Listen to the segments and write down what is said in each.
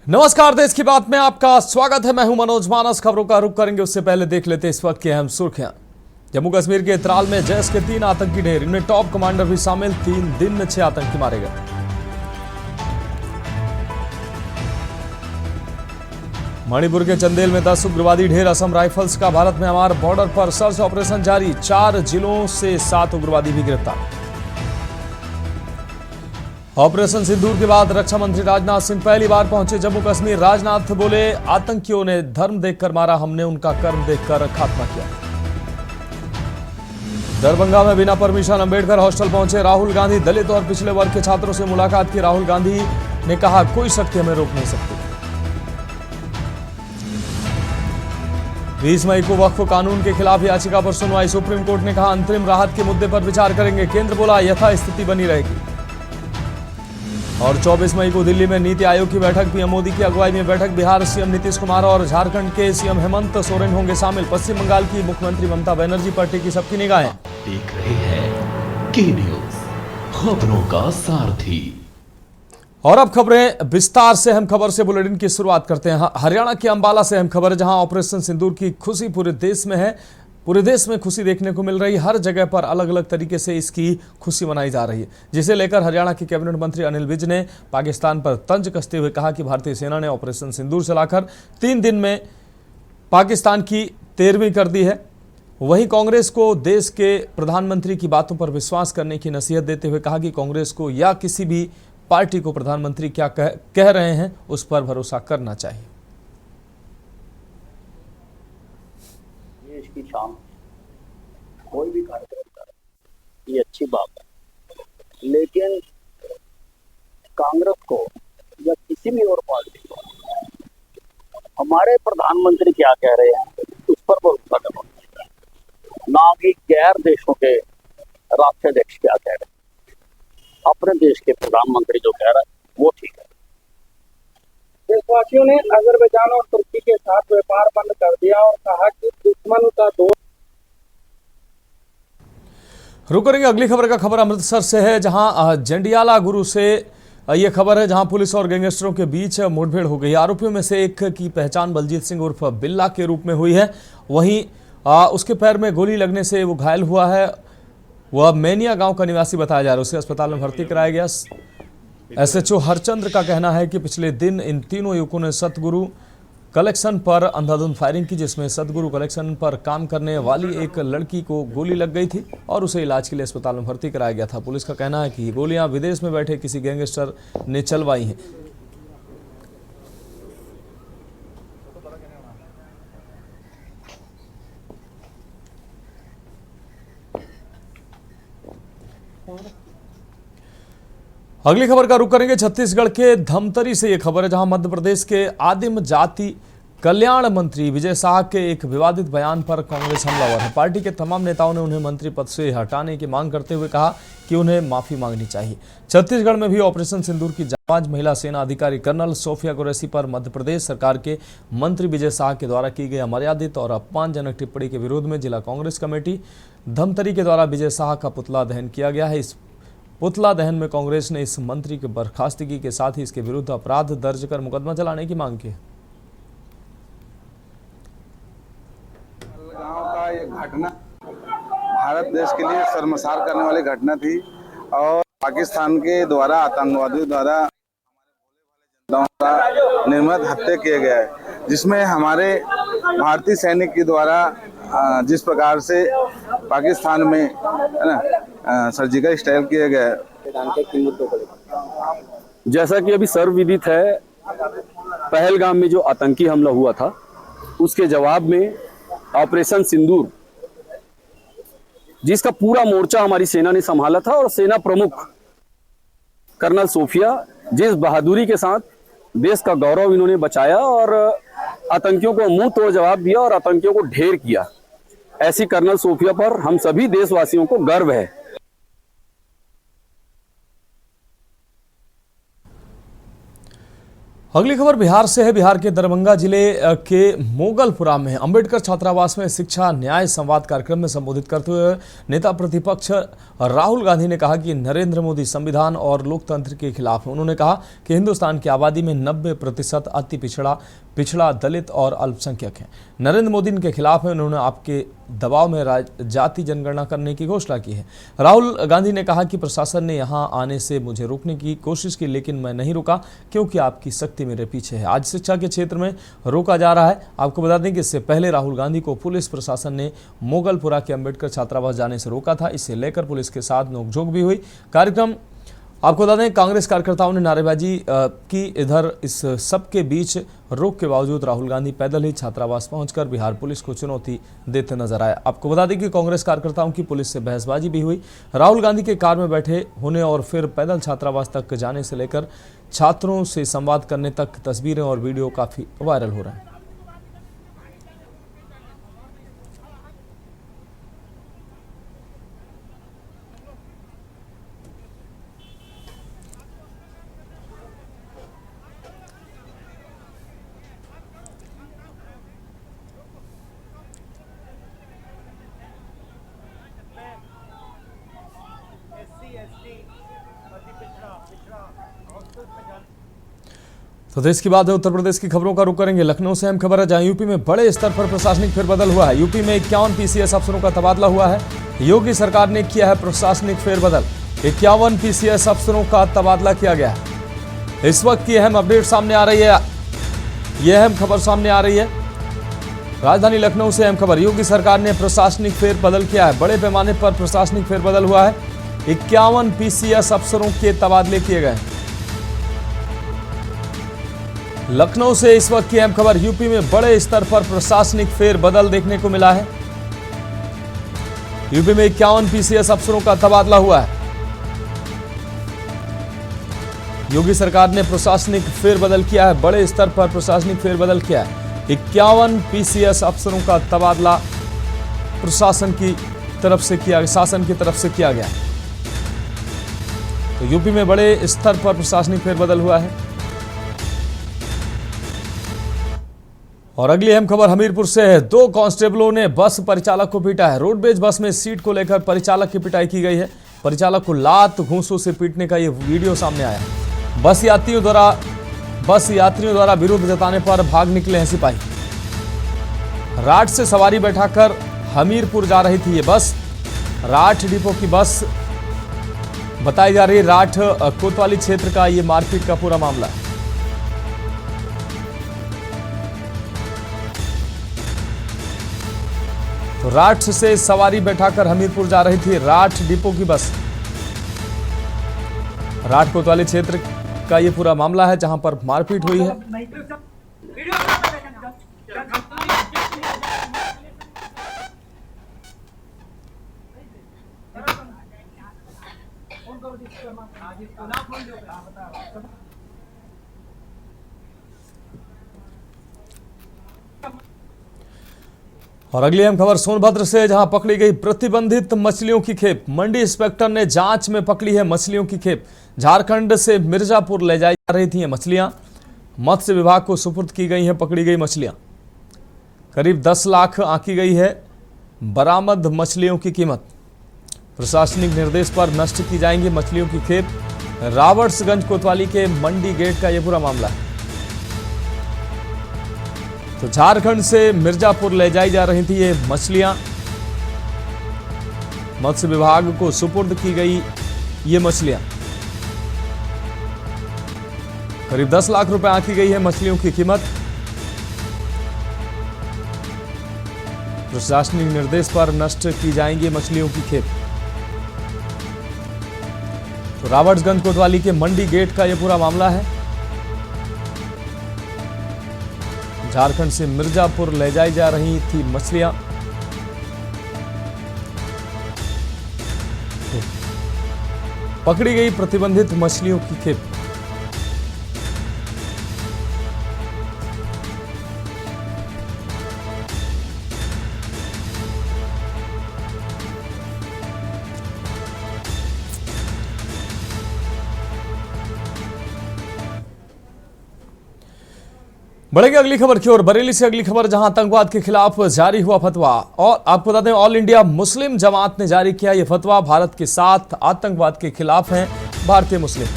नमस्कार, देश की बात में आपका स्वागत है। मैं हूं मनोज मानस। खबरों का रुख करेंगे उससे पहले देख लेते इस वक्त की अहम सुर्खियां। जम्मू कश्मीर के त्राल में जैश के 3 आतंकी ढेर, इनमें टॉप कमांडर भी शामिल। 3 दिन में 6 आतंकी मारे गए। मणिपुर के चंदेल में 10 उग्रवादी ढेर, असम राइफल्स का भारत म्यांमार बॉर्डर पर सर्च ऑपरेशन जारी। 4 जिलों से 7 उग्रवादी भी गिरफ्तार। ऑपरेशन सिंदूर के बाद रक्षा मंत्री राजनाथ सिंह पहली बार पहुंचे जम्मू कश्मीर। राजनाथ बोले, आतंकियों ने धर्म देखकर मारा, हमने उनका कर्म देखकर खात्मा किया। दरभंगा में बिना परमिशन अंबेडकर हॉस्टल पहुंचे राहुल गांधी। दलित और पिछड़े वर्ग के छात्रों से मुलाकात की राहुल गांधी ने कहा, कोई शक्ति हमें रोक नहीं सकती। 20 मई को वक्फ कानून के खिलाफ याचिका पर सुनवाई। सुप्रीम कोर्ट ने कहा, अंतरिम राहत के मुद्दे पर विचार करेंगे। केंद्र बोला, यथास्थिति बनी रहेगी। और 24 मई को दिल्ली में नीति आयोग की बैठक, पीएम मोदी की अगुवाई में बैठक। बिहार सीएम नीतीश कुमार और झारखंड के सीएम हेमंत सोरेन होंगे शामिल। पश्चिम बंगाल की मुख्यमंत्री ममता बनर्जी पर टिकी सबकी निगाहें। देख रहे हैं के न्यूज, खबरों का सारथी। और अब खबरें विस्तार से। अहम खबर से बुलेटिन की शुरुआत करते हैं। हरियाणा के अंबाला से अहम खबर है, जहां ऑपरेशन सिंदूर की खुशी पूरे देश में है। पूरे देश में खुशी देखने को मिल रही। हर जगह पर अलग अलग तरीके से इसकी खुशी मनाई जा रही है, जिसे लेकर हरियाणा के कैबिनेट मंत्री अनिल विज ने पाकिस्तान पर तंज कसते हुए कहा कि भारतीय सेना ने ऑपरेशन सिंदूर चलाकर 3 दिन में पाकिस्तान की 13वीं कर दी है। वहीं कांग्रेस को देश के प्रधानमंत्री की बातों पर विश्वास करने की नसीहत देते हुए कहा कि कांग्रेस को या किसी भी पार्टी को प्रधानमंत्री क्या कह रहे हैं उस पर भरोसा करना चाहिए। देश की शान कोई भी कार्यक्रम करे, ये अच्छी बात है, लेकिन कांग्रेस को या किसी भी और पार्टी को हमारे प्रधानमंत्री क्या कह रहे हैं उस पर भरोसा करना चाहिए, ना कि गैर देशों के राष्ट्राध्यक्ष क्या कह रहे हैं। अपने देश के प्रधानमंत्री जो कह रहा है वो ठीक है। देशवासियों ने अजरबैजान और तुर्की के साथ व्यापार बंद कर दिया और कहा कि दुश्मन का दोस्त। रुक करेंगे अगली खबर का। खबर अमृतसर से है, जहां जंडियाला गुरु से यह खबर है, जहां पुलिस और गैंगस्टरों के बीच मुठभेड़ हो गई। आरोपियों में से एक की पहचान बलजीत सिंह उर्फ बिल्ला के रूप में हुई है। वहीं उसके पैर में गोली लगने से वो घायल हुआ है। वह मैनिया गांव का निवासी बताया जा रहा है। उसे अस्पताल में भर्ती कराया गया। एसएचओ हरचंद्र का कहना है कि पिछले दिन इन तीनों युवकों ने सतगुरु कलेक्शन पर अंधाधुंध फायरिंग की, जिसमें सतगुरु कलेक्शन पर काम करने वाली एक लड़की को गोली लग गई थी और उसे इलाज के लिए अस्पताल में भर्ती कराया गया था। पुलिस का कहना है कि गोलियां विदेश में बैठे किसी गैंगस्टर ने चलवाई हैं। अगली खबर का रुख करेंगे छत्तीसगढ़ के धमतरी से। यह खबर है, जहां मध्य प्रदेश के आदिम जाति कल्याण मंत्री विजय शाह के एक विवादित बयान पर कांग्रेस हमलावर है। पार्टी के तमाम नेताओं ने उन्हें मंत्री पद से हटाने की मांग करते हुए कहा कि उन्हें माफी मांगनी चाहिए। छत्तीसगढ़ में भी ऑपरेशन सिंदूर की जांच महिला सेना अधिकारी कर्नल सोफिया कुरैशी पर मध्य प्रदेश सरकार के मंत्री विजय शाह के द्वारा की गई अमर्यादित और अपमानजनक टिप्पणी के विरोध में जिला कांग्रेस कमेटी धमतरी के द्वारा विजय शाह का पुतला दहन किया गया है। इस पुतला दहन में कांग्रेस ने इस मंत्री की बर्खास्तगी के साथ ही इसके विरुद्ध अपराध दर्ज कर मुकदमा चलाने की मांग की है। गांव का ये घटना भारत देश के लिए शर्मसार करने वाली घटना थी और पाकिस्तान के द्वारा आतंकवादियों द्वारा जनताओं का निर्मम हत्या किया गया है, जिसमें हमारे भारतीय सैनिक के द्वारा जिस प्रकार से पाकिस्तान में है ना सर्जिकल स्ट्राइक किया गया है। जैसा कि अभी सर्वविदित है, पहलगाम में जो आतंकी हमला हुआ था उसके जवाब में ऑपरेशन सिंदूर, जिसका पूरा मोर्चा हमारी सेना ने संभाला था और सेना प्रमुख कर्नल सोफिया जिस बहादुरी के साथ देश का गौरव इन्होंने बचाया और आतंकियों को मुंह तोड़ जवाब दिया और आतंकियों को ढेर किया, ऐसी कर्नल सोफिया पर हम सभी देशवासियों को गर्व है। अगली खबर बिहार से है। बिहार के दरभंगा जिले के मोगलपुरा में अंबेडकर छात्रावास में शिक्षा न्याय संवाद कार्यक्रम में संबोधित करते हुए नेता प्रतिपक्ष राहुल गांधी ने कहा कि नरेंद्र मोदी संविधान और लोकतंत्र के खिलाफ हैं। उन्होंने कहा कि हिंदुस्तान की आबादी में 90% अति पिछड़ा दलित और अल्पसंख्यक हैं। नरेंद्र मोदी इनके खिलाफ है। उन्होंने आपके दबाव में जाति जनगणना करने की घोषणा की है। राहुल गांधी ने कहा कि प्रशासन ने यहां आने से मुझे रोकने की कोशिश की, लेकिन मैं नहीं रुका क्योंकि आपकी शक्ति मेरे पीछे है। आज शिक्षा के क्षेत्र में रोका जा रहा है। आपको बता दें कि इससे पहले राहुल गांधी को पुलिस प्रशासन ने मोगलपुरा के अंबेडकर छात्रावास जाने से रोका था। इसे लेकर पुलिस के साथ नोकझोंक भी हुई। कार्यक्रम आपको बता दें कांग्रेस कार्यकर्ताओं ने नारेबाजी की। इधर इस सब के बीच रोक के बावजूद राहुल गांधी पैदल ही छात्रावास पहुंचकर बिहार पुलिस को चुनौती देते नजर आए। आपको बता दें कि कांग्रेस कार्यकर्ताओं की पुलिस से बहसबाजी भी हुई। राहुल गांधी के कार में बैठे होने और फिर पैदल छात्रावास तक जाने से लेकर छात्रों से संवाद करने तक तस्वीरें और वीडियो काफी वायरल हो रहे हैं। तो देश की बात है, उत्तर प्रदेश की खबरों का रुख करेंगे। लखनऊ से अहम खबर है, जहां यूपी में बड़े स्तर पर प्रशासनिक फेरबदल हुआ है। यूपी में 51 पीसीएस अफसरों का तबादला हुआ है। योगी सरकार ने किया है प्रशासनिक फेरबदल। 51 पीसीएस अफसरों का तबादला किया गया है। इस वक्त की अहम अपडेट सामने आ रही है, यह अहम खबर सामने आ रही है। राजधानी लखनऊ से अहम खबर, योगी सरकार ने प्रशासनिक फेरबदल किया है। बड़े पैमाने पर प्रशासनिक फेरबदल हुआ है। 51 पीसीएस अफसरों के तबादले किए गए। लखनऊ से इस वक्त की अहम खबर, यूपी में बड़े स्तर पर प्रशासनिक फेरबदल देखने को मिला है। यूपी में 51 पीसीएस अफसरों का तबादला हुआ है। योगी सरकार ने प्रशासनिक फेरबदल किया है। बड़े स्तर पर प्रशासनिक फेरबदल किया है। 51 पीसीएस अफसरों का तबादला प्रशासन की तरफ से किया, शासन की तरफ से किया गया। तो यूपी में बड़े स्तर पर प्रशासनिक फेरबदल हुआ है। और अगली अहम खबर हमीरपुर से है। 2 कांस्टेबलों ने बस परिचालक को पीटा है। रोडवेज बस में सीट को लेकर परिचालक की पिटाई की गई है। परिचालक को लात घूंसों से पीटने का यह वीडियो सामने आया है। बस यात्रियों द्वारा विरोध जताने पर भाग निकले हैं सिपाही। राठ से सवारी बैठाकर हमीरपुर जा रही थी ये बस। राठ डिपो की बस बताई जा रही है। राठ कोतवाली क्षेत्र का ये मारपीट का पूरा मामला है। तो राठ से सवारी बैठाकर हमीरपुर जा रही थी राठ डिपो की बस। राठ कोतवाली क्षेत्र का ये पूरा मामला है, जहां पर मारपीट हुई है। और अगली अहम खबर सोनभद्र से, जहां पकड़ी गई प्रतिबंधित मछलियों की खेप। मंडी इंस्पेक्टर ने जांच में पकड़ी है मछलियों की खेप। झारखंड से मिर्जापुर ले जाई जा रही थी ये मछलियां। मत्स्य विभाग को सुपुर्द की गई हैं पकड़ी गई मछलियां। करीब 10 लाख आंकी गई है बरामद मछलियों की कीमत। प्रशासनिक निर्देश पर नष्ट की जाएंगी मछलियों की खेप। रावर्ट्सगंज कोतवाली के मंडी गेट का यह पूरा मामला है। तो झारखंड से मिर्जापुर ले जाई जा रही थी ये मछलियां। मत्स्य विभाग को सुपुर्द की गई ये मछलियां। करीब 10 लाख रुपए आंकी गई है मछलियों की कीमत। प्रशासनिक निर्देश पर नष्ट की जाएंगी मछलियों की खेप। तो रावर्ट्सगंज कोतवाली के मंडी गेट का यह पूरा मामला है। झारखंड से मिर्जापुर ले जाई जा रही थी मछलियां। पकड़ी गई प्रतिबंधित मछलियों की खेप। बढ़ेगी अगली खबर की ओर। बरेली से अगली खबर, जहां आतंकवाद के खिलाफ जारी हुआ फतवा। और आपको बता दें, ऑल इंडिया मुस्लिम जमात ने जारी किया यह फतवा। भारत के साथ आतंकवाद के खिलाफ हैं भारतीय मुस्लिम।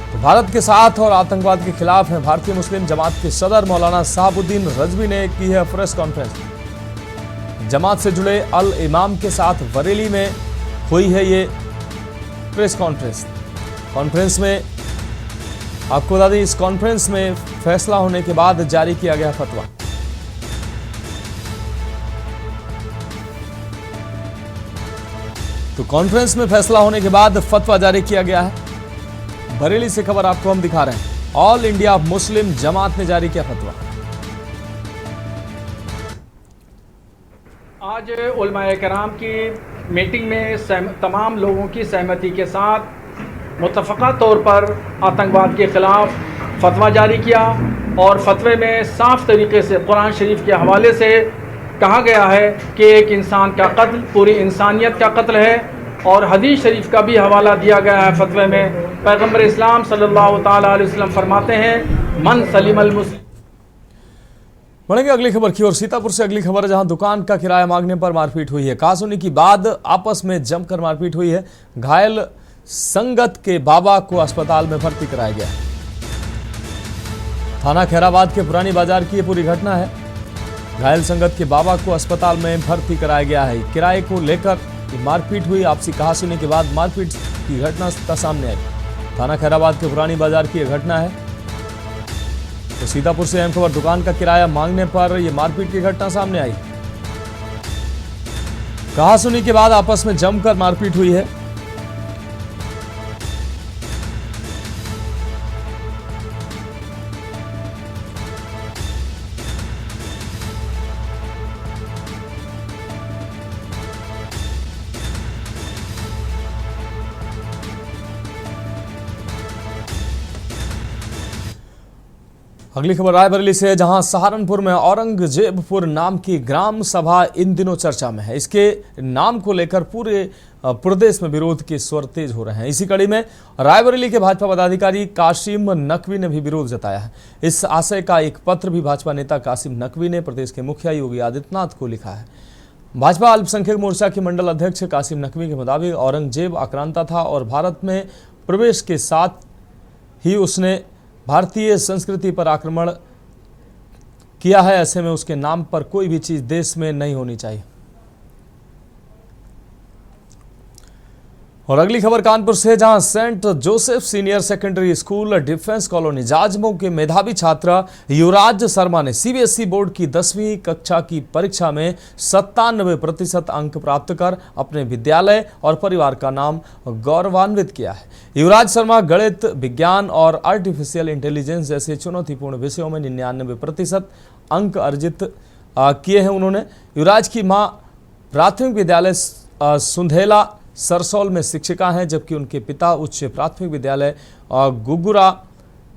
तो भारत के साथ और आतंकवाद के खिलाफ हैं भारतीय मुस्लिम जमात के सदर मौलाना साहबुद्दीन रजवी ने की है प्रेस कॉन्फ्रेंस। जमात से जुड़े अल इमाम के साथ बरेली में हुई है ये प्रेस कॉन्फ्रेंस में आपको बता दें, इस कॉन्फ्रेंस में फैसला होने के बाद जारी किया गया फतवा। तो कॉन्फ्रेंस में फैसला होने के बाद फतवा जारी किया गया है। बरेली से खबर आपको हम दिखा रहे हैं। ऑल इंडिया मुस्लिम जमात ने जारी किया फतवा। आज उलमाए कराम की मीटिंग में तमाम लोगों की सहमति के साथ मुतफ़क़ा तौर पर आतंकवाद के ख़िलाफ़ फतवा जारी किया और फतवे में साफ़ तरीके से कुरान शरीफ के हवाले से कहा गया है कि एक इंसान का कत्ल पूरी इंसानियत का कत्ल है। और हदीस शरीफ का भी हवाला दिया गया है फतवे में। पैगम्बर इस्लाम सल्लल्लाहु ताला अलैहि वसल्लम फरमाते हैं, मन सलिमल मुस्लिम। बढ़ेंगे अगली खबर की ओर। सीतापुर से अगली खबर, जहां दुकान का किराया मांगने पर मारपीट हुई है। कहासुनी की बाद आपस में जमकर मारपीट हुई है। घायल संगत के बाबा को अस्पताल में भर्ती कराया गया। थाना खैराबाद के पुरानी बाजार की ये पूरी घटना है। घायल संगत के बाबा को अस्पताल में भर्ती कराया गया है। किराए को लेकर मारपीट हुई। आपसी कहासुनी के बाद मारपीट की घटना का सामने आई। थाना खैराबाद के पुरानी बाजार की यह घटना है। तो सीतापुर से अहम खबर, दुकान का किराया मांगने पर यह मारपीट की घटना सामने आई। कहासुनी के बाद आपस में जमकर मारपीट हुई है। अगली खबर रायबरेली से, जहां सहारनपुर में औरंगजेबपुर नाम की ग्राम सभा इन दिनों चर्चा में है। इसके नाम को लेकर पूरे प्रदेश में विरोध के स्वर तेज हो रहे हैं। इसी कड़ी में रायबरेली के भाजपा पदाधिकारी कासिम नकवी ने भी विरोध जताया है। इस आशय का एक पत्र भी भाजपा नेता कासिम नकवी ने प्रदेश के मुखिया योगी आदित्यनाथ को लिखा है। भाजपा अल्पसंख्यक मोर्चा के मंडल अध्यक्ष कासिम नकवी के मुताबिक औरंगजेब आक्रांता था और भारत में प्रवेश के साथ ही उसने भारतीय संस्कृति पर आक्रमण किया है। ऐसे में उसके नाम पर कोई भी चीज देश में नहीं होनी चाहिए। और अगली खबर कानपुर से, जहां Saint Joseph senior secondary school defence colony Jajmau के मेधावी छात्र युवराज शर्मा ने सीबीएसई बोर्ड की 10वीं कक्षा की परीक्षा में 97% अंक प्राप्त कर अपने विद्यालय और परिवार का नाम गौरवान्वित किया है। युवराज शर्मा गणित, विज्ञान और आर्टिफिशियल इंटेलिजेंस जैसे चुनौतीपूर्ण विषयों में 99% अंक अर्जित किए हैं। उन्होंने युवराज की मां प्राथमिक विद्यालय सुंधेला सरसौल में शिक्षिका हैं, जबकि उनके पिता उच्च प्राथमिक विद्यालय गुगुरा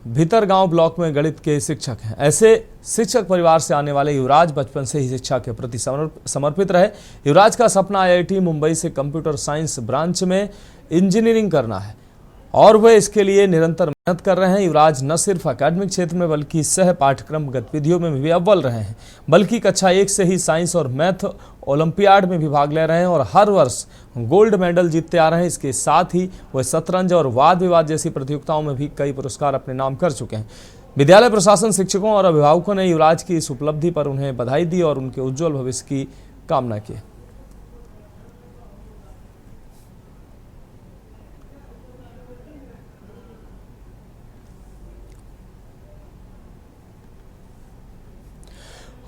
भीतरगांव ब्लॉक में गणित के शिक्षक हैं। ऐसे शिक्षक परिवार से आने वाले युवराज बचपन से ही शिक्षा के प्रति समर्पित रहे। युवराज का सपना आईआईटी मुंबई से कंप्यूटर साइंस ब्रांच में इंजीनियरिंग करना है और वे इसके लिए निरंतर मेहनत कर रहे हैं। युवराज न सिर्फ एकेडमिक क्षेत्र में बल्कि सह पाठ्यक्रम गतिविधियों में भी अव्वल रहे हैं, बल्कि कक्षा 1 से ही साइंस और मैथ ओलंपियाड में भी भाग ले रहे हैं और हर वर्ष गोल्ड मेडल जीतते आ रहे हैं। इसके साथ ही वे शतरंज और वाद विवाद जैसी प्रतियोगिताओं में भी कई पुरस्कार अपने नाम कर चुके हैं। विद्यालय प्रशासन, शिक्षकों और अभिभावकों ने युवराज की इस उपलब्धि पर उन्हें बधाई दी और उनके उज्जवल भविष्य की कामना की।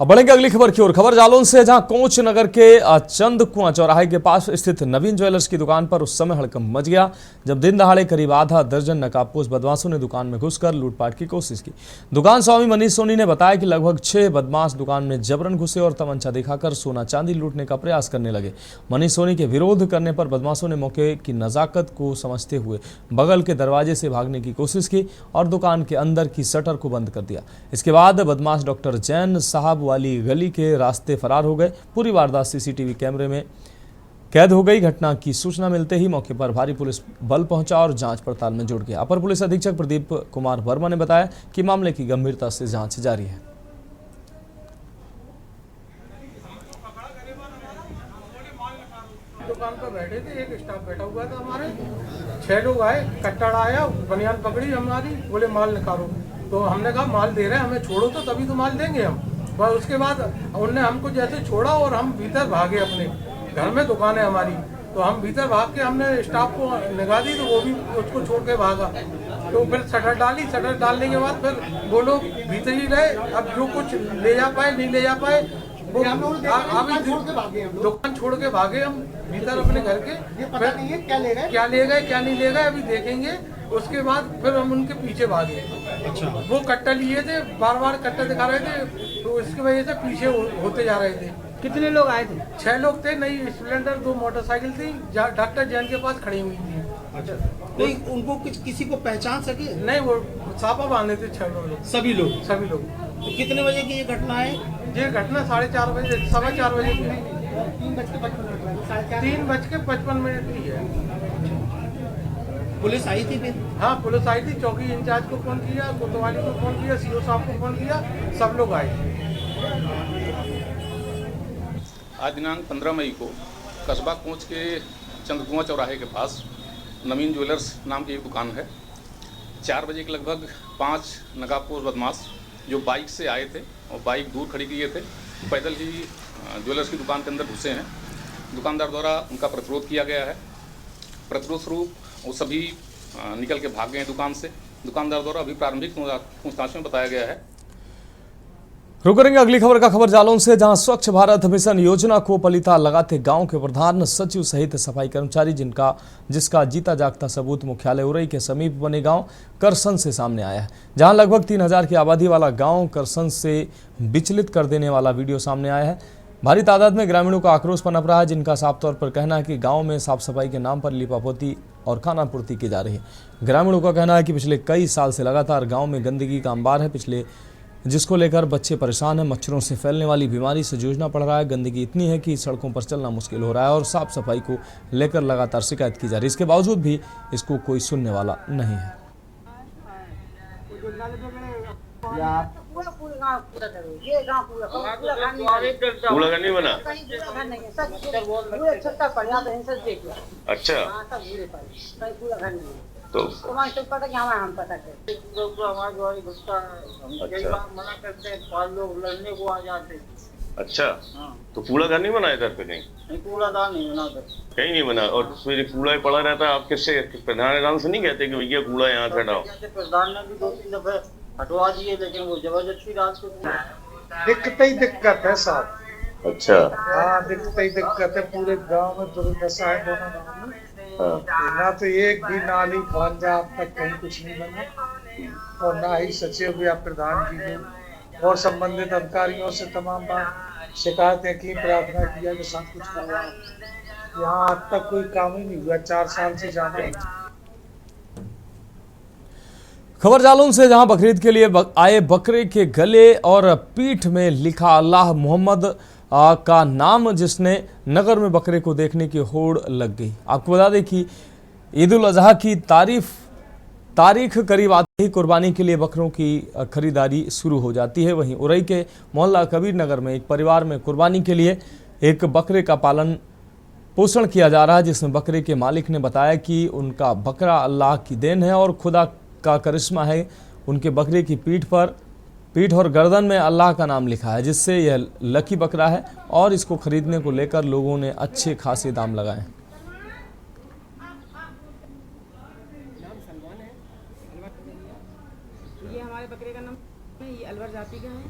अब बढ़ेंगे अगली खबर की ओर। खबर जालौन से, जहां कोच नगर के चंद कुआं चौराहे के पास स्थित नवीन ज्वेलर्स की दुकान पर उस समय हड़कंप मच गया जब दिन दहाड़े करीब आधा दर्जन नकाबपोश बदमाशों ने दुकान में घुसकर लूटपाट की कोशिश की। दुकान स्वामी मनीष सोनी ने बताया कि लगभग 6 बदमाश दुकान में जबरन घुसे और तमंचा दिखाकर सोना चांदी लूटने का प्रयास करने लगे। मनीष सोनी के विरोध करने पर बदमाशों ने मौके की नजाकत को समझते हुए बगल के दरवाजे से भागने की कोशिश की और दुकान के अंदर की शटर को बंद कर दिया। इसके बाद बदमाश डॉक्टर जैन साहब वाली गली के रास्ते फरार हो गए। पूरी वारदात सीसीटीवी कैद हो गई। घटना की सूचना मिलते ही मौके पर भारी पुलिस बल पहुंचा और जांच पड़ताल में जुट गया। अपर पुलिस अधीक्षक प्रदीप कुमार वर्मा ने बताया कि मामले की गंभीरता से जांच जारी है। दुकान पर बैठे थे, एक स्टाफ बैठा हुआ था हमारे, 6 लोग आए, कट्टाड़ आया, बनियान पकड़ी हमारी, बोले माल निकालो। तो हमने कहा माल दे रहे हैं, हमें छोड़ो तो तभी तो माल देंगे हम। बस उसके बाद उनने हमको जैसे छोड़ा और हम भीतर भागे, अपने घर में दुकान है हमारी, तो हम भीतर भाग के हमने स्टाफ को निगाह दी तो वो भी उसको छोड़ के भागा। तो फिर शटर डाली, शटर डालने के बाद फिर वो लोग भीतर ही रहे। अब जो कुछ ले जा पाए नहीं ले जा पाए, दुकान छोड़ के भागे हम भीतर अपने घर के। ये पता नहीं है क्या ले गए क्या नहीं ले गए, अभी देखेंगे। उसके बाद फिर हम उनके पीछे भागे। अच्छा। वो कट्टा लिए थे, बार बार कट्टा दिखा रहे थे, तो इसकी वजह से पीछे होते जा रहे थे। कितने लोग आए थे? 6 लोग थे। नई स्प्लेंडर 2 मोटरसाइकिल थी, डॉक्टर जैन के पास खड़ी हुई थी। अच्छा। नहीं, उनको किसी को पहचान सके? नहीं, वो सापा बांधे थे 6 लोग। सभी लोग? सभी लोग। तो कितने बजे की ये घटना है? ये घटना 4:30 बजे, 4:15 बजे की है। 3:55 की है। पुलिस आई थी फिर? हाँ, पुलिस आई थी। चौकी इंचार्ज को फोन किया, कोतवाली को फोन किया, सीओ साहब को फोन किया, सब लोग आए। आज दिनांक 15 मई को कस्बा कोंच के चंद्रकुआं चौराहे के पास नवीन ज्वेलर्स नाम की एक दुकान है। 4 बजे के लगभग 5 नकाबपोश बदमाश जो बाइक से आए थे और बाइक दूर खड़ी किए थे, पैदल ही ज्वेलर्स की दुकान के अंदर घुसे हैं। दुकानदार द्वारा उनका प्रतिरोध किया गया है। प्रतिरोध स्वरूप वो सभी निकल के भाग गए हैं दुकान से। दुकानदार द्वारा अभी प्रारंभिक पूछताछ में बताया गया है। रुक करेंगे अगली खबर का खबर जालौन से, जहां स्वच्छ भारत मिशन योजना को पलीता लगाते गांव के प्रधान सचिव सहित सफाई कर्मचारी जिसका जीता जागता सबूत मुख्यालय उरई के समीप बने गांव करसन से सामने आया है। जहां लगभग 3000 की आबादी वाला गांव करसन से विचलित कर देने वाला वीडियो सामने आया है। भारी तादाद में ग्रामीणों का आक्रोश पनप रहा है, जिनका साफ तौर पर कहना है कि गांव में साफ सफाई के नाम पर लिपापोती और खाना पूर्ति की जा रही है। ग्रामीणों का कहना है कि पिछले कई साल से लगातार गांव में गंदगी का अंबार है, जिसको लेकर बच्चे परेशान हैं। मच्छरों से फैलने वाली बीमारी से जूझना पड़ रहा है। गंदगी इतनी है कि सड़कों पर चलना मुश्किल हो रहा है और साफ सफाई को लेकर लगातार शिकायत की जा रही है। इसके बावजूद भी इसको कोई सुनने वाला नहीं है। कूड़ा घर नहीं बना? अच्छा, तो पता कि हम पता करते मना करते हैं, 5 लोग लड़ने को आ जाते। अच्छा, तो कूड़ा घर नहीं बना इधर पे? नहीं, कूड़ादान नहीं बना, कहीं नहीं बना। और उसमें कूड़ा पड़ा रहता है, आप किससे प्रधान से नहीं कहते कि भैया कूड़ा यहाँ से हटाओ? प्रधान ने भी 2-3 दफे हटवा दिए, लेकिन वो जबरदस्ती रात को दिक्कत है साहब। अच्छा। हाँ, दिक्कत है। पूरे गांव में दुर्दशा है, दोनों गाँव में। ना तो एक भी नाली भांजा अब तक कहीं कुछ नहीं बना, और ना ही सचिव या प्रधान जी ने और संबंधित अधिकारियों से तमाम बार शिकायतें की, प्रार्थना किया कि सब कुछ करवा। यहाँ अब तक कोई काम ही नहीं हुआ, 4 साल से ज्यादा। खबर जालौन से, जहां बकरीद के लिए आए बकरे के गले और पीठ में लिखा अल्लाह मोहम्मद का नाम, जिसने नगर में बकरे को देखने की होड़ लग गई। आपको बता दें कि ईद उल अजहा की तारीख करीब आते ही कुर्बानी के लिए बकरों की खरीदारी शुरू हो जाती है। वहीं उरई के मोहल्ला कबीर नगर में एक परिवार में कुर्बानी के लिए एक बकरे का पालन पोषण किया जा रहा है, जिसमें बकरे के मालिक ने बताया कि उनका बकरा अल्लाह की देन है और खुदा का करिश्मा है। उनके बकरे की पीठ और गर्दन में अल्लाह का नाम लिखा है, जिससे यह लकी बकरा है और इसको खरीदने को लेकर लोगों ने अच्छे खासे दाम लगाए। ये हमारे बकरे का नाम है, ये अलवर जाति का है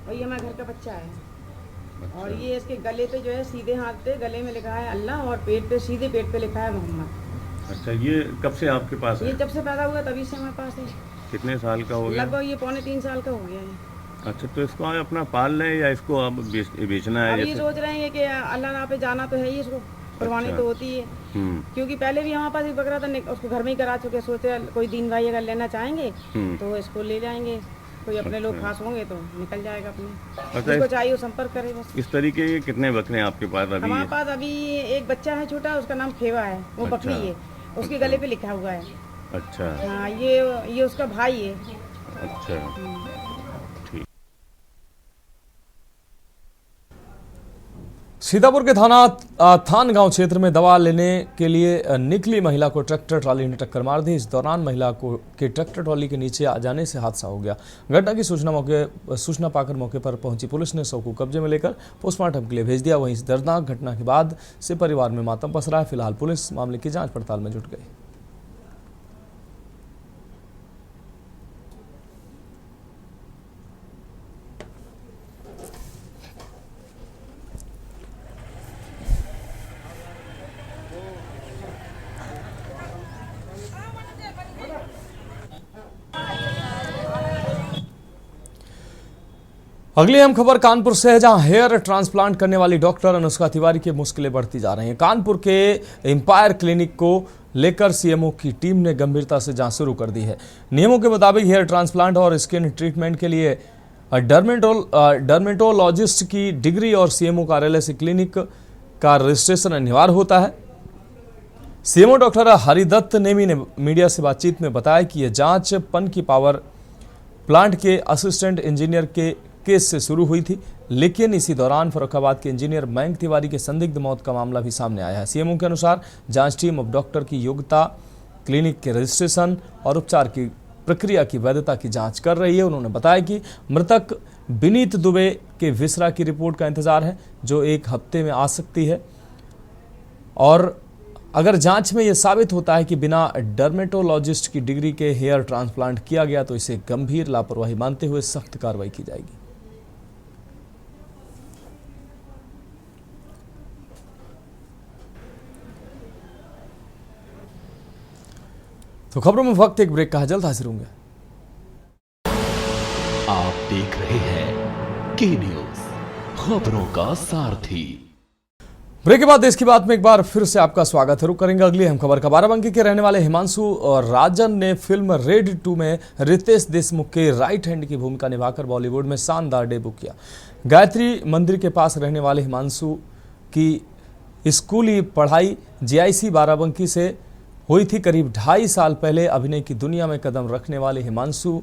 और ये हमारे घर का बच्चा है। अच्छा। और ये इसके गले पे जो है सीधे हाथ पे गले में लिखा है अल्लाह और पेट पे सीधे पेट पे लिखा है मोहम्मद। अच्छा, ये कब से आपके पास है? ये जब से पैदा हुआ तभी से हमारे पास है। कितने साल का हो गया? लगभग ये 2.25 साल का हो गया है। अच्छा, तो इसको अपना पाल लें या इसको अब बेचना है? अब ये सोच रहे हैं कि अल्लाह ना पे जाना तो है ही, इसको कुर्बानी तो होती है। क्योंकि पहले भी हमारे पास एक बकरा था, उसको घर में ही करा चुके। सोचे कोई दीन भाई अगर लेना चाहेंगे तो इसको ले जाएंगे। कोई अपने लोग खास होंगे तो निकल जाएगा अपने, जिसको चाहिए वो संपर्क करे बस। इस तरीके के कितने बकरे हैं आपके पास अभी? हमारे पास अभी एक बच्चा है छोटा, उसका नाम खेवा है, वो अच्छा। बकरी है, उसके गले पे लिखा हुआ है। अच्छा। हाँ, ये उसका भाई है। अच्छा। सीतापुर के थान गांव क्षेत्र में दवा लेने के लिए निकली महिला को ट्रैक्टर ट्रॉली ने टक्कर मार दी। इस दौरान महिला को के ट्रैक्टर ट्रॉली के नीचे आ जाने से हादसा हो गया। घटना की सूचना पाकर मौके पर पहुंची पुलिस ने शव को कब्जे में लेकर पोस्टमार्टम के लिए भेज दिया। वहीं इस दर्दनाक घटना के बाद से परिवार में मातम पसरा है। फिलहाल पुलिस मामले की जांच पड़ताल में जुट गई। अगली अहम खबर कानपुर से है, जहां हेयर ट्रांसप्लांट करने वाली डॉक्टर अनुष्का तिवारी की मुश्किलें बढ़ती जा रही हैं। कानपुर के एम्पायर क्लिनिक को लेकर सीएमओ की टीम ने गंभीरता से जांच शुरू कर दी है। नियमों के मुताबिक हेयर ट्रांसप्लांट और स्किन ट्रीटमेंट के लिए डर्मेटोलॉजिस्ट की डिग्री और सीएमओ कार्यालय से क्लिनिक का रजिस्ट्रेशन अनिवार्य होता है। सीएमओ डॉक्टर हरिदत्त नेमी ने मीडिया से बातचीत में बताया कि यह जांच पन की पावर प्लांट के असिस्टेंट इंजीनियर के केस से शुरू हुई थी, लेकिन इसी दौरान फर्रुखाबाद के इंजीनियर मयंक तिवारी के संदिग्ध मौत का मामला भी सामने आया है। सीएमओ के अनुसार जांच टीम अब डॉक्टर की योग्यता, क्लिनिक के रजिस्ट्रेशन और उपचार की प्रक्रिया की वैधता की जांच कर रही है। उन्होंने बताया कि मृतक विनीत दुबे के विसरा की रिपोर्ट का इंतजार है, जो 1 हफ्ते में आ सकती है। और अगर जांच में यह साबित होता है कि बिना डर्मेटोलॉजिस्ट की डिग्री के हेयर ट्रांसप्लांट किया गया तो इसे गंभीर लापरवाही मानते हुए सख्त कार्रवाई की जाएगी। तो खबरों में वक्त एक ब्रेक का है, जल्द हाजिर होंगे। आप देख रहे हैं के न्यूज, खबरों का सारथी। ब्रेक के बाद देश की बात में एक बार फिर से आपका स्वागत है। रुक करेंगे अगली अहम खबर का। बाराबंकी के रहने वाले हिमांशु और राजन ने फिल्म रेड 2 में रितेश देशमुख के राइट हैंड की भूमिका निभाकर बॉलीवुड में शानदार डेब्यू किया। गायत्री मंदिर के पास रहने वाले हिमांशु की स्कूली पढ़ाई जीआईसी बाराबंकी से हुई थी। करीब 2.5 साल पहले अभिनय की दुनिया में कदम रखने वाले हिमांशु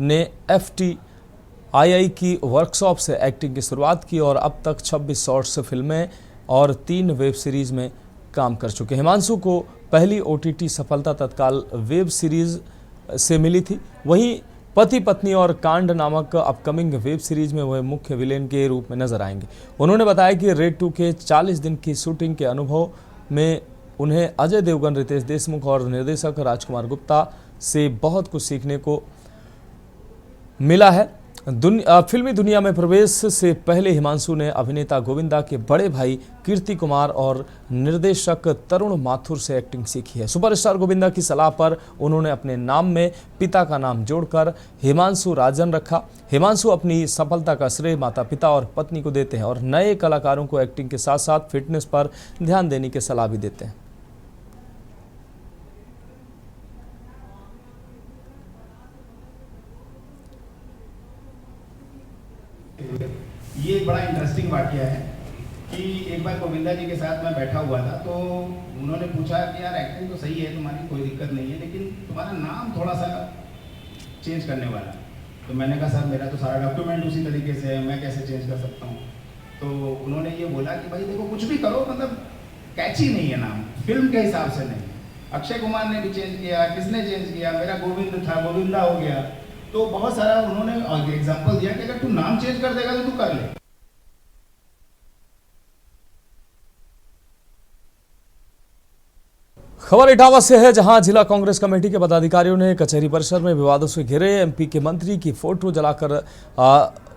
ने FTII की वर्कशॉप से एक्टिंग की शुरुआत की और अब तक 26 शॉर्ट्स फिल्में और 3 वेब सीरीज में काम कर चुके। हिमांशु को पहली OTT सफलता तत्काल वेब सीरीज से मिली थी। वहीं पति पत्नी और कांड नामक अपकमिंग वेब सीरीज में वह मुख्य विलेन के रूप में नजर आएंगे। उन्होंने बताया कि रेड 2 के 40 दिन की शूटिंग के अनुभव में उन्हें अजय देवगन, रितेश देशमुख और निर्देशक राजकुमार गुप्ता से बहुत कुछ सीखने को मिला है। फिल्मी दुनिया में प्रवेश से पहले हिमांशु ने अभिनेता गोविंदा के बड़े भाई कीर्ति कुमार और निर्देशक तरुण माथुर से एक्टिंग सीखी है। सुपरस्टार गोविंदा की सलाह पर उन्होंने अपने नाम में पिता का नाम जोड़कर हिमांशु राजन रखा। हिमांशु अपनी सफलता का श्रेय माता पिता और पत्नी को देते हैं और नए कलाकारों को एक्टिंग के साथ साथ फिटनेस पर ध्यान देने की सलाह भी देते हैं। ये एक बड़ा इंटरेस्टिंग वाकया है कि एक बार गोविंदा जी के साथ मैं बैठा हुआ था, तो उन्होंने पूछा कि यार एक्टिंग तो सही है तुम्हारी, कोई दिक्कत नहीं है, लेकिन तुम्हारा नाम थोड़ा सा चेंज करने वाला। तो मैंने कहा सर मेरा तो सारा डॉक्यूमेंट उसी तरीके से है, मैं कैसे चेंज कर सकता हूँ। तो उन्होंने ये बोला कि भाई देखो कुछ भी करो, मतलब कैची नहीं है नाम, फिल्म के हिसाब से नहीं। अक्षय कुमार ने भी चेंज किया, किसने चेंज किया, मेरा गोविंद था, गोविंदा हो गया। तो बहुत सारा उन्होंने एग्जांपल दिया कि अगर तू नाम चेंज कर देगा तो तू कर ले। खबर इटावा से है, जहां जिला कांग्रेस कमेटी के पदाधिकारियों ने कचहरी परिसर में विवादों से घिरे एमपी के मंत्री की फोटो जलाकर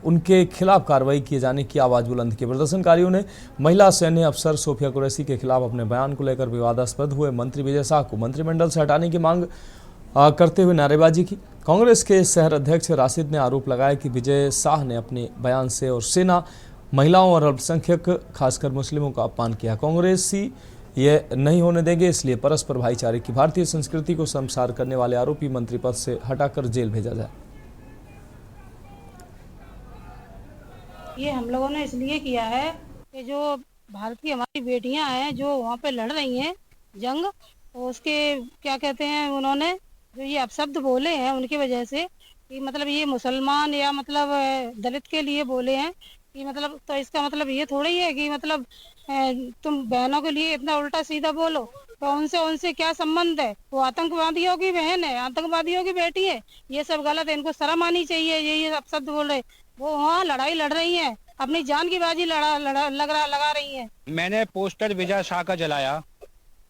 उनके खिलाफ कार्रवाई किए जाने की आवाज बुलंद की। प्रदर्शनकारियों ने महिला सैन्य अफसर सोफिया कुरैशी के खिलाफ अपने बयान को लेकर विवादास्पद हुए मंत्री विजय शाह को मंत्रिमंडल से हटाने की मांग करते हुए नारेबाजी की। कांग्रेस के शहर अध्यक्ष राशिद ने आरोप लगाया कि विजय शाह ने अपने बयान से और सेना, महिलाओं और अल्पसंख्यक खासकर मुस्लिमों का अपमान किया। कांग्रेसी यह नहीं होने देंगे, इसलिए परस्पर भाईचारे की भारतीय संस्कृति को शर्मसार करने वाले आरोपी मंत्री पद से हटाकर जेल भेजा जाए। ये हम लोगों ने इसलिए किया है कि जो भारत की हमारी बेटियां हैं जो वहाँ पे लड़ रही हैं जंग, तो उसके क्या कहते हैं उन्होंने जो ये अपशब्द बोले हैं उनकी वजह से कि मतलब ये मुसलमान या मतलब दलित के लिए बोले हैं कि मतलब, तो इसका मतलब ये थोड़ी है कि मतलब तुम बहनों के लिए इतना उल्टा सीधा बोलो, तो उनसे क्या संबंध है? वो आतंकवादियों की बहन है, आतंकवादियों की बेटी है, ये सब गलत है, इनको शर्म आनी चाहिए। ये अपशब्द बोल रहे, वो वहाँ लड़ाई लड़ रही हैं, अपनी जान की बाजी लगा रही हैं। मैंने पोस्टर विजय शाह का जलाया,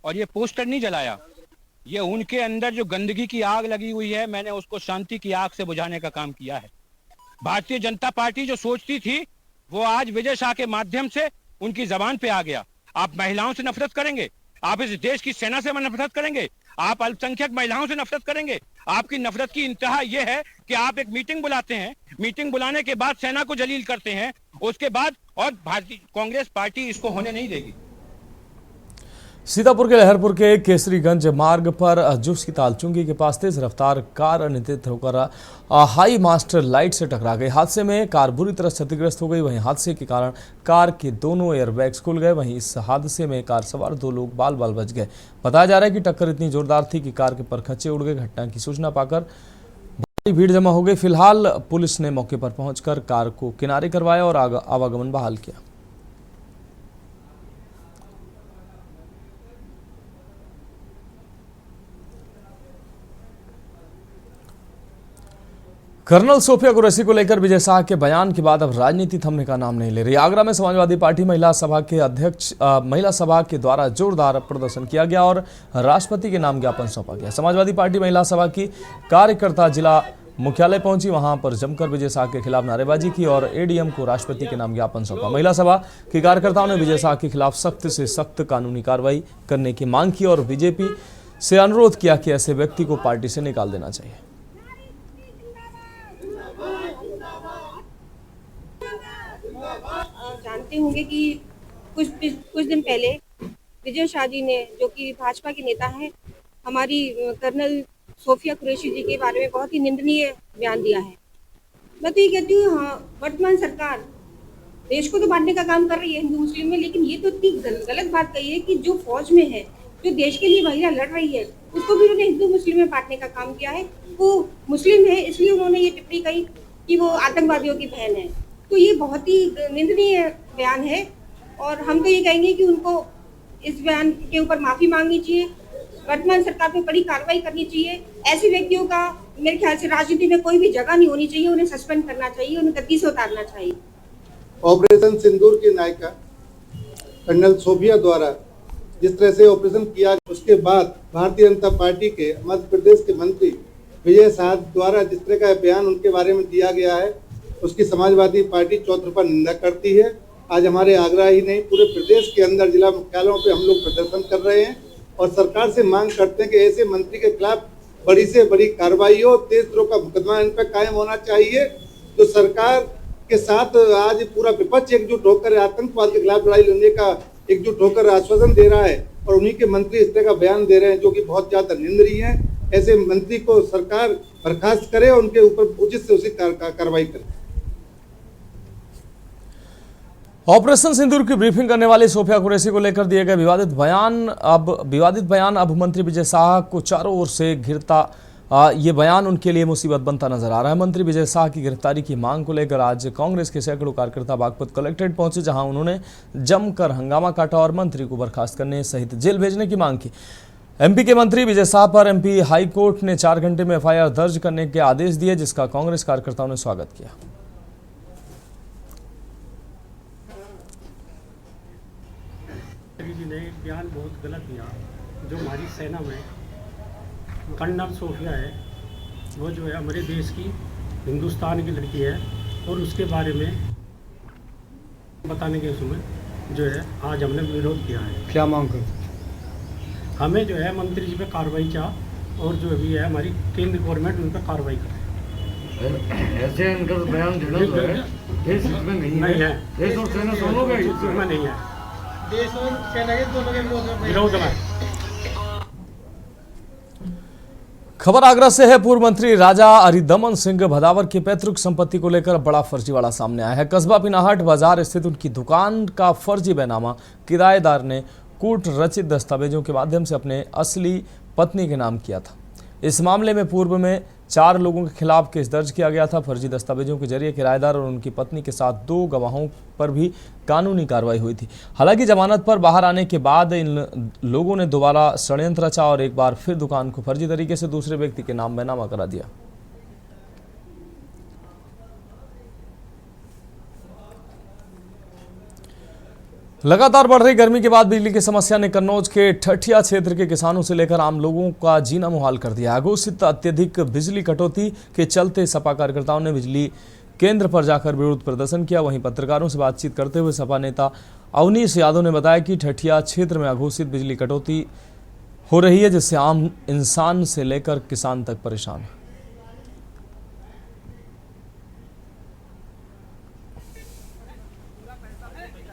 और ये पोस्टर नहीं जलाया, ये उनके अंदर जो गंदगी की आग लगी हुई है, मैंने उसको शांति की आग से बुझाने का काम किया है। भारतीय जनता पार्टी जो सोचती थी वो आज विजय शाह के माध्यम से उनकी जबान पे आ गया। आप महिलाओं से नफरत करेंगे, आप इस देश की सेना से नफरत करेंगे, आप अल्पसंख्यक महिलाओं से नफरत करेंगे। आपकी नफरत की इंतहा यह है कि आप एक मीटिंग बुलाते हैं, मीटिंग बुलाने के बाद सेना को जलील करते हैं, उसके बाद और भारतीय कांग्रेस पार्टी इसको होने नहीं देगी। सीतापुर के लहरपुर के केसरीगंज मार्ग पर जूसी तालचुंगी के पास तेज रफ्तार कार अनियंत्रित होकर हाई मास्टर लाइट से टकरा गई। हादसे में कार बुरी तरह क्षतिग्रस्त हो गई। वहीं हादसे के कारण कार के दोनों एयरबैग्स खुल गए। वहीं इस हादसे में कार सवार 2 लोग बाल बाल बच गए। बताया जा रहा है कि टक्कर इतनी जोरदार थी कि कार के परखच्चे उड़ गए। घटना की सूचना पाकर भारी भीड़ जमा हो गई। फिलहाल पुलिस ने मौके पर पहुंचकर कार को किनारे करवाया और आवागमन बहाल किया। कर्नल सोफिया कुरैशी को लेकर विजय शाह के बयान के बाद अब राजनीति थमने का नाम नहीं ले रही। आगरा में समाजवादी पार्टी महिला सभा के द्वारा जोरदार प्रदर्शन किया गया और राष्ट्रपति के नाम ज्ञापन सौंपा गया। समाजवादी पार्टी महिला सभा की कार्यकर्ता जिला मुख्यालय पहुंची, वहां पर जमकर विजय शाह के खिलाफ नारेबाजी की और एडीएम को राष्ट्रपति के नाम ज्ञापन सौंपा। महिला सभा के कार्यकर्ताओं ने विजय शाह के खिलाफ सख्त से सख्त कानूनी कार्रवाई करने की मांग की और बीजेपी से अनुरोध किया कि ऐसे व्यक्ति को पार्टी से निकाल देना चाहिए। जानते होंगे कि कुछ दिन पहले विजय शाह जी ने, जो कि भाजपा के नेता हैं, हमारी कर्नल सोफिया कुरैशी जी के बारे में बहुत ही निंदनीय बयान दिया है। मैं तो ये कहती हूँ, हाँ, वर्तमान सरकार देश को तो बांटने का काम कर रही है हिंदू मुस्लिम में, लेकिन ये तो इतनी गलत बात कही है कि जो फौज में है, जो देश के लिए महिला लड़ रही है, उसको भी उन्होंने हिंदू मुस्लिम में बांटने का काम किया है। वो मुस्लिम है इसलिए उन्होंने ये टिप्पणी कही कि वो आतंकवादियों की बहन है। तो ये बहुत ही निंदनीय बयान है और हम तो ये कहेंगे कि उनको इस बयान के ऊपर माफी मांगनी चाहिए, वर्तमान सरकार पे बड़ी कार्रवाई करनी चाहिए। ऐसे व्यक्तियों का मेरे ख्याल से राजनीति में कोई भी जगह नहीं होनी चाहिए, उन्हें सस्पेंड करना चाहिए, उन्हें गद्दी से उतारना चाहिए। ऑपरेशन सिंदूर की नायिका कर्नल सोफिया द्वारा जिस तरह से ऑपरेशन किया, उसके बाद भारतीय जनता पार्टी के मध्य प्रदेश के मंत्री विजय शाह द्वारा जिस तरह का बयान उनके बारे में दिया गया है, उसकी समाजवादी पार्टी चौतरफा निंदा करती है। आज हमारे आगरा ही नहीं, पूरे प्रदेश के अंदर जिला मुख्यालयों पे हम लोग प्रदर्शन कर रहे हैं और सरकार से मांग करते हैं कि ऐसे मंत्री के खिलाफ बड़ी से बड़ी कार्रवाई हो, देशद्रोह का मुकदमा इन पर कायम होना चाहिए। जो सरकार के साथ आज पूरा विपक्ष एकजुट होकर आतंकवाद के खिलाफ लड़ाई लड़ने का एकजुट होकर आश्वासन दे रहा है और उन्हीं के मंत्री इस तरह का बयान दे रहे हैं जो कि बहुत ज्यादा निंदनीय है। ऐसे मंत्री को सरकार बर्खास्त करे और उनके ऊपर उचित से उचित कार्रवाई करे। ऑपरेशन सिंदूर की ब्रीफिंग करने वाली सोफिया कुरैशी को लेकर दिए गए विवादित बयान अब मंत्री विजय शाह को चारों ओर से घिरता ये बयान उनके लिए मुसीबत बनता नजर आ रहा है। मंत्री विजय शाह की गिरफ्तारी की मांग को लेकर आज कांग्रेस के सैकड़ों कार्यकर्ता बागपत कलेक्ट्रेट पहुंचे, जहां उन्होंने जमकर हंगामा काटा और मंत्री को बर्खास्त करने सहित जेल भेजने की मांग की। एमपी के मंत्री विजय शाह पर एमपी हाई कोर्ट ने 4 घंटे में एफआईआर दर्ज करने के आदेश दिए, जिसका कांग्रेस कार्यकर्ताओं ने स्वागत किया। जी ने बयान बहुत गलत दिया। जो हमारी सेना में कर्नल सोफिया है, वो जो है हमारे देश की, हिंदुस्तान की लड़की है और उसके बारे में बताने के उसमें जो है आज हमने विरोध किया है। क्या मांग करते? हमें जो है मंत्री जी पे कार्रवाई चाह और जो भी है हमारी केंद्र गवर्नमेंट उन पर कार्रवाई करे। ऐसे इनका बयान देना जो है देश इसमें नहीं है। देश और सेना दोनों के इसमें नहीं है, देश और सेना के दोनों के विरोध में। खबर आगरा से है। पूर्व मंत्री राजा अरिदमन सिंह भदावर की पैतृक संपत्ति को लेकर बड़ा फर्जीवाड़ा सामने आया है। कस्बा पिनाहट बाजार स्थित उनकी दुकान का फर्जी बैनामा किराएदार ने कूट रचित दस्तावेजों के माध्यम से अपने असली पत्नी के नाम किया था। इस मामले में पूर्व में 4 लोगों के खिलाफ केस दर्ज किया गया था। फर्जी दस्तावेजों के जरिए किराएदार और उनकी पत्नी के साथ 2 गवाहों पर भी कानूनी कार्रवाई हुई थी। हालांकि जमानत पर बाहर आने के बाद इन लोगों ने दोबारा षड्यंत्र रचा और एक बार फिर दुकान को फर्जी तरीके से दूसरे व्यक्ति के नाम बैनामा करा दिया। लगातार बढ़ रही गर्मी के बाद बिजली की समस्या ने कन्नौज के ठठिया क्षेत्र के किसानों से लेकर आम लोगों का जीना मुहाल कर दिया। अघोषित अत्यधिक बिजली कटौती के चलते सपा कार्यकर्ताओं ने बिजली केंद्र पर जाकर विरोध प्रदर्शन किया। वहीं पत्रकारों से बातचीत करते हुए सपा नेता अवनीश यादव ने बताया कि ठठिया क्षेत्र में अघोषित बिजली कटौती हो रही है, जिससे आम इंसान से लेकर किसान तक परेशान है।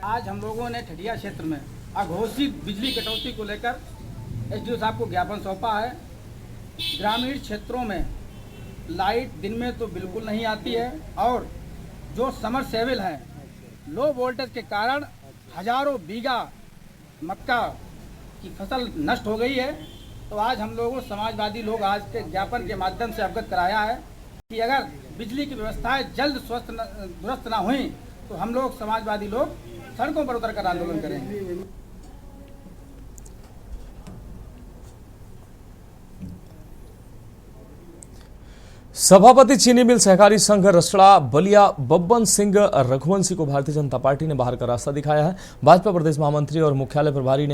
आज हम लोगों ने ठठिया क्षेत्र में अघोषित बिजली कटौती को लेकर एसडीओ साहब को ज्ञापन सौंपा है। ग्रामीण क्षेत्रों में लाइट दिन में तो बिल्कुल नहीं आती है और जो समरसेबल हैं लो वोल्टेज के कारण हजारों बीघा मक्का की फसल नष्ट हो गई है। तो आज हम लोगों समाजवादी लोग आज के ज्ञापन के माध्यम से अवगत कराया है कि अगर बिजली की व्यवस्थाएं जल्द दुरुस्त ना हुई तो हम लोग समाजवादी लोग सड़कों पर उतरकर आंदोलन करेंगे। सभापति चीनी मिल सहकारी संघ रसड़ा बलिया बब्बन सिंह रघुवंशी को भारतीय जनता पार्टी ने बाहर का रास्ता दिखाया है। भाजपा प्रदेश महामंत्री और मुख्यालय प्रभारी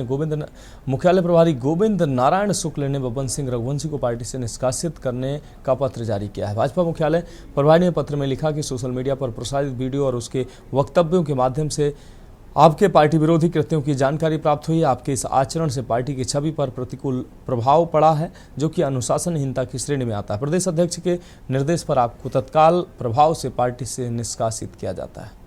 गोविंद नारायण शुक्ल ने बब्बन सिंह रघुवंशी को पार्टी से निष्कासित करने का पत्र जारी किया है। भाजपा मुख्यालय प्रभारी ने पत्र में लिखा कि सोशल मीडिया पर प्रसारित वीडियो और उसके वक्तव्यों के माध्यम से आपके पार्टी विरोधी कृत्यों की जानकारी प्राप्त हुई है। आपके इस आचरण से पार्टी की छवि पर प्रतिकूल प्रभाव पड़ा है, जो कि अनुशासनहीनता की श्रेणी में आता है। प्रदेश अध्यक्ष के निर्देश पर आपको तत्काल प्रभाव से पार्टी से निष्कासित किया जाता है।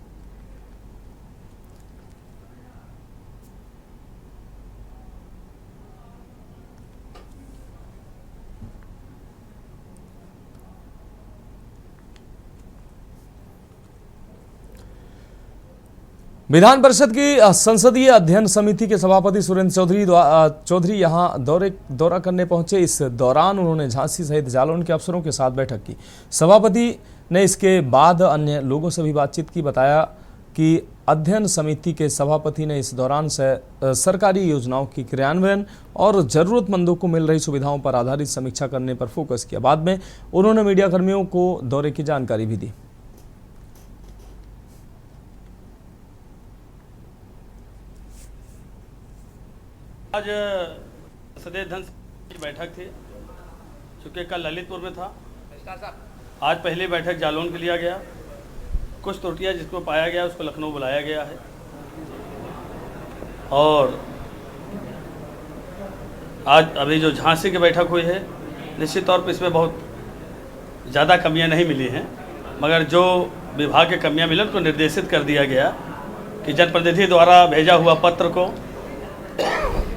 विधान परिषद की संसदीय अध्ययन समिति के सभापति सुरेंद्र चौधरी यहां दौरा करने पहुंचे। इस दौरान उन्होंने झांसी सहित जालौन के अफसरों के साथ बैठक की। सभापति ने इसके बाद अन्य लोगों से भी बातचीत की। बताया कि अध्ययन समिति के सभापति ने इस दौरान सरकारी योजनाओं की क्रियान्वयन और जरूरतमंदों को मिल रही सुविधाओं पर आधारित समीक्षा करने पर फोकस किया। बाद में उन्होंने मीडिया कर्मियों को दौरे की जानकारी भी दी। आज संसदीय अध्ययन की बैठक थी, चूँकि कल ललितपुर में था। आज पहली बैठक जालौन के लिया गया। कुछ त्रुटियां जिसको पाया गया उसको लखनऊ बुलाया गया है और आज अभी जो झांसी की बैठक हुई है, निश्चित तौर पर इसमें बहुत ज़्यादा कमियां नहीं मिली हैं, मगर जो विभाग की कमियां मिली उनको निर्देशित कर दिया गया कि जनप्रतिनिधि द्वारा भेजा हुआ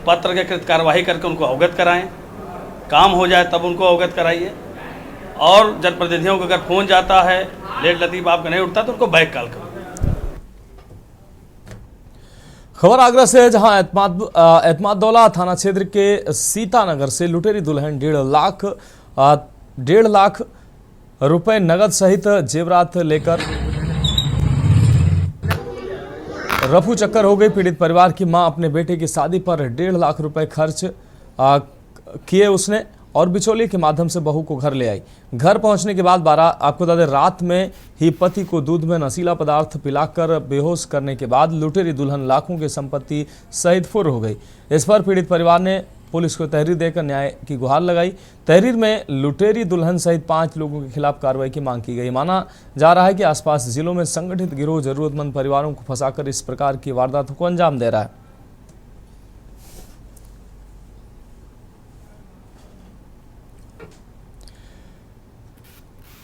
पत्र के कृत कार्यवाही करके उनको अवगत कराएं। काम हो जाए तब उनको अवगत कराइए और जनप्रतिनिधियों को अगर फोन जाता है लेट लतीफ़ आपका नहीं उठता तो उनको बैक कॉल करो। खबर आगरा से है, जहां एतमादौला थाना क्षेत्र के सीतानगर से लुटेरी दुल्हन 1.5 लाख रुपए नगद सहित जेवरात लेकर रफू चक्कर हो गई। पीड़ित परिवार की मां अपने बेटे की शादी पर 1.5 लाख रुपए खर्च किए उसने और बिचौलिए के माध्यम से बहू को घर ले आई। घर पहुंचने के बाद आपको बता दें रात में ही पति को दूध में नशीला पदार्थ पिलाकर बेहोश करने के बाद लुटेरी दुल्हन लाखों की संपत्ति सहित फुर हो गई। इस पर पीड़ित परिवार ने पुलिस को तहरीर देकर न्याय की गुहार लगाई। तहरीर में लुटेरी दुल्हन सहित 5 लोगों के खिलाफ कार्रवाई की मांग की गई। माना जा रहा है कि आसपास जिलों में संगठित गिरोह जरूरतमंद परिवारों को फंसाकर इस प्रकार की वारदातों को अंजाम दे रहा है।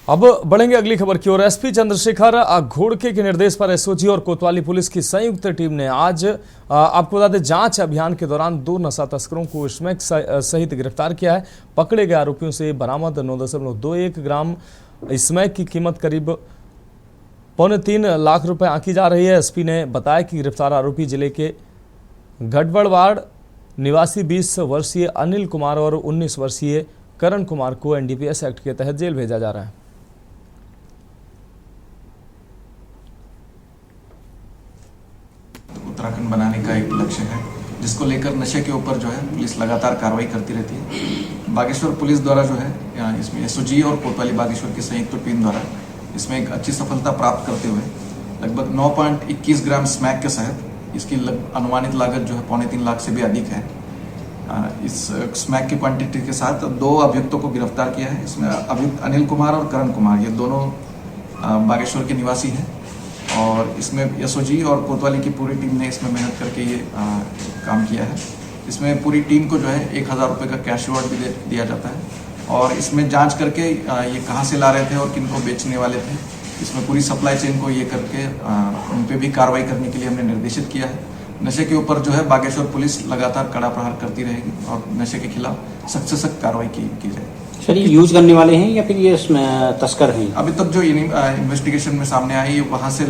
अब बढ़ेंगे अगली खबर की ओर। एसपी चंद्रशेखर घोड़के के निर्देश पर एसओजी और कोतवाली पुलिस की संयुक्त टीम ने आज आपको बता दें जांच अभियान के दौरान 2 नशा तस्करों को स्मैक सहित गिरफ्तार किया है। पकड़े गए आरोपियों से बरामद 9.21 ग्राम स्मैक की कीमत करीब 2.25 लाख रुपए आंकी जा रही है। एसपी ने बताया कि गिरफ्तार आरोपी जिले के गढ़बड़वाड़ निवासी 20 वर्षीय अनिल कुमार और 19 वर्षीय करण कुमार को एनडीपीएस एक्ट के तहत जेल भेजा जा रहा है। उत्तराखंड बनाने का एक लक्ष्य है, जिसको लेकर नशे के ऊपर जो है पुलिस लगातार कार्रवाई करती रहती है। बागेश्वर पुलिस द्वारा जो है इसमें एसओजी और कोतवाली बागेश्वर की संयुक्त टीम द्वारा इसमें एक अच्छी सफलता प्राप्त करते हुए लगभग 9.21 ग्राम स्मैक के साथ इसकी अनुमानित लागत जो है 2.25 लाख से भी अधिक है। इस स्मैक की क्वांटिटी के साथ 2 अभियुक्तों को गिरफ्तार किया है। इसमें अभियुक्त अनिल कुमार और करण कुमार, ये दोनों बागेश्वर के निवासी हैं और इसमें एसओजी और कोतवाली की पूरी टीम ने इसमें मेहनत करके ये काम किया है। इसमें पूरी टीम को जो है 1000 रुपये का कैश रिवॉर्ड भी दिया जाता है और इसमें जांच करके ये कहाँ से ला रहे थे और किनको बेचने वाले थे, इसमें पूरी सप्लाई चेन को ये करके उन पर भी कार्रवाई करने के लिए हमने निर्देशित किया है। नशे के ऊपर जो है बागेश्वर पुलिस लगातार कड़ा प्रहार करती रहेगी और नशे के खिलाफ सख्त से सख्त कार्रवाई की जाएगी। सर, ये यूज करने वाले हैं या फिर ये तस्कर हैं? अभी तक जो इन्वेस्टिगेशन में सामने आई वहाँ से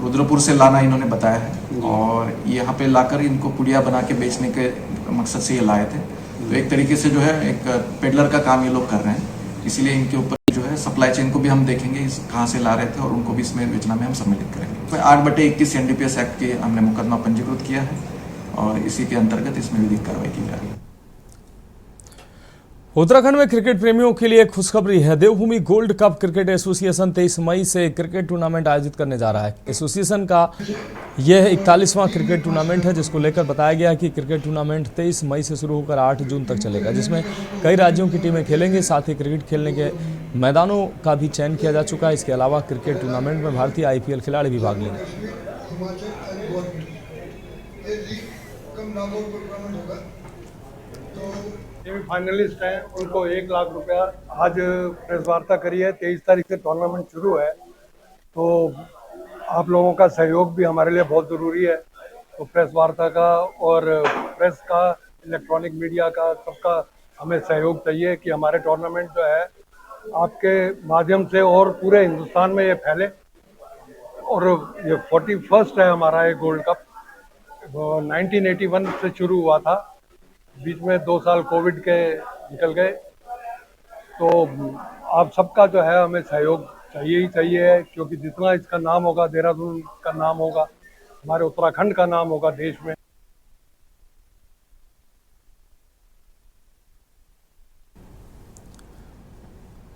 रुद्रपुर से लाना इन्होंने बताया है और यहाँ पे लाकर इनको पुड़िया बना के बेचने के मकसद से ये लाए थे। तो एक तरीके से जो है एक पेडलर का काम ये लोग कर रहे हैं, इसीलिए इनके ऊपर जो है सप्लाई चेन को भी हम देखेंगे कहाँ से ला रहे थे और उनको भी इसमें योजना में हम सम्मिलित करेंगे। 8/21 एनडीपीएस एक्ट के हमने मुकदमा पंजीकृत किया है और इसी के अंतर्गत इसमें विधिक कार्रवाई की जा रही है। उत्तराखंड में क्रिकेट प्रेमियों के लिए खुशखबरी है। देवभूमि गोल्ड कप क्रिकेट एसोसिएशन 23 मई से क्रिकेट टूर्नामेंट आयोजित करने जा रहा है। एसोसिएशन का यह 41वां क्रिकेट टूर्नामेंट है, जिसको लेकर बताया गया कि क्रिकेट टूर्नामेंट 23 मई से शुरू होकर 8 जून तक चलेगा, जिसमें कई राज्यों की टीमें खेलेंगे। साथ ही क्रिकेट खेलने के मैदानों का भी चयन किया जा चुका है। इसके अलावा क्रिकेट टूर्नामेंट में भारतीय IPL खिलाड़ी भी भाग लेंगे। सेमीफाइनलिस्ट हैं, उनको 1 लाख रुपया आज प्रेस वार्ता करी है। 23 तारीख से टूर्नामेंट शुरू है, तो आप लोगों का सहयोग भी हमारे लिए बहुत ज़रूरी है। तो प्रेस वार्ता का और प्रेस का, इलेक्ट्रॉनिक मीडिया का, सबका हमें सहयोग चाहिए कि हमारे टूर्नामेंट जो है आपके माध्यम से और पूरे हिंदुस्तान में ये फैले। और ये 41st है हमारा ये गोल्ड कप। 1981 से शुरू हुआ था, बीच में 2 साल कोविड के निकल गए। तो आप सबका जो है हमें सहयोग चाहिए ही चाहिए, क्योंकि जितना इसका नाम होगा, देहरादून का नाम होगा, हमारे उत्तराखंड का नाम होगा देश में।